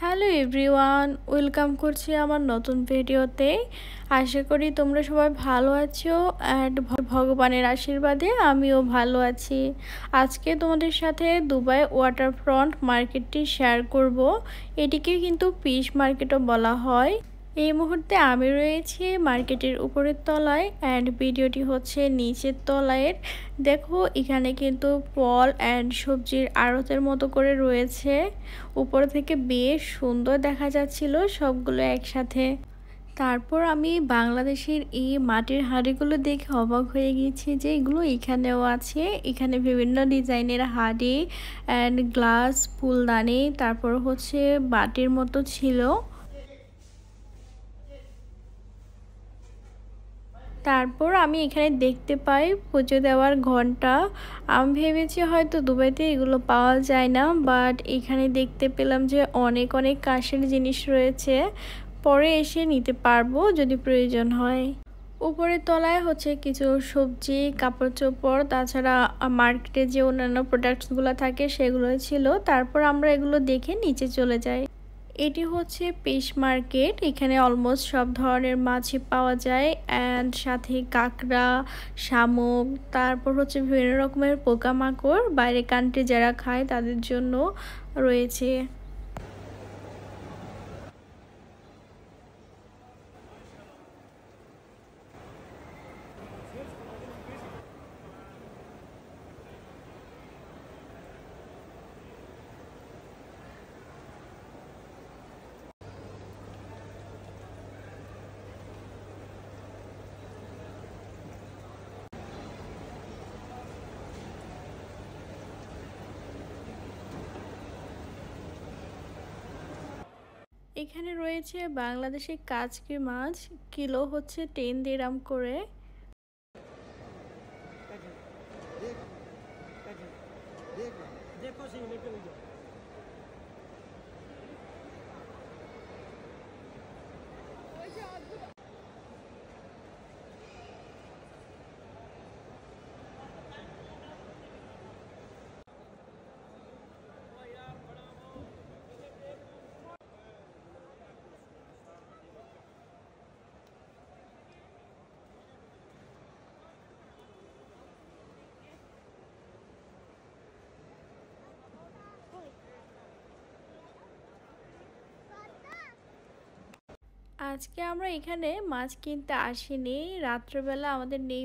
Hello everyone, welcome করছি আমার নতুন ভিডিওতে। আশা করি তোমরা সবাই ভালো আছো অ্যান্ড ভগবানের আশীর্বাদে আমিও ভালো আছি। আজকে তোমাদের সাথে দুবাই ওয়াটারফ্রন্ট মার্কেটটি শেয়ার করব। এটিকে কিন্তু ফিশ মার্কেটও বলা হয়। এই মুহূর্তে আমি রয়েছি মার্কেটের উপরের তলায় অ্যান্ড ভিডিওটি হচ্ছে নিচের তলায়। দেখো এখানে কিন্তু ফল অ্যান্ড সবজির আড়তের মতো করে রয়েছে। উপর থেকে বেশ সুন্দর দেখা যাচ্ছিল সবগুলো একসাথে। তারপর আমি বাংলাদেশের এই মাটির হাঁড়িগুলো দেখে অবাক হয়ে গেছি যে এগুলো এখানেও আছে। এখানে বিভিন্ন ডিজাইনের হাঁড়ি অ্যান্ড গ্লাস, ফুলদানি, তারপর হচ্ছে বাটির মতো ছিল। তারপর আমি এখানে দেখতে পাই পুজো দেওয়ার ঘন্টা। আমি ভেবেছি হয়তো দুবাইতে এগুলো পাওয়া যায় না, বাট এখানে দেখতে পেলাম যে অনেক অনেক কাঁচের জিনিস রয়েছে। পরে এসে নিতে পারবো যদি প্রয়োজন হয়। উপরের তলায় হচ্ছে কিছু সবজি, কাপড় চোপড়, তাছাড়া মার্কেটে যে অন্যান্য প্রোডাক্টসগুলো থাকে সেগুলো ছিল। তারপর আমরা এগুলো দেখে নিচে চলে যাই। এটি হচ্ছে ফিশ মার্কেট। এখানে অলমোস্ট সব ধরনের মাছই পাওয়া যায় অ্যান্ড সাথে কাঁকড়া, শামুক, তারপর হচ্ছে বিভিন্ন রকমের পোকামাকড় বাইরে কান্ট্রি যারা খায় তাদের জন্য রয়েছে। এখানে রয়েছে বাংলাদেশি কাচকি মাছ, কিলো হচ্ছে 10 দিরহাম করে। আজকে আমরা এখানে মাছ কিনতে আসিনি, রাত্রেবেলা আমাদের নেই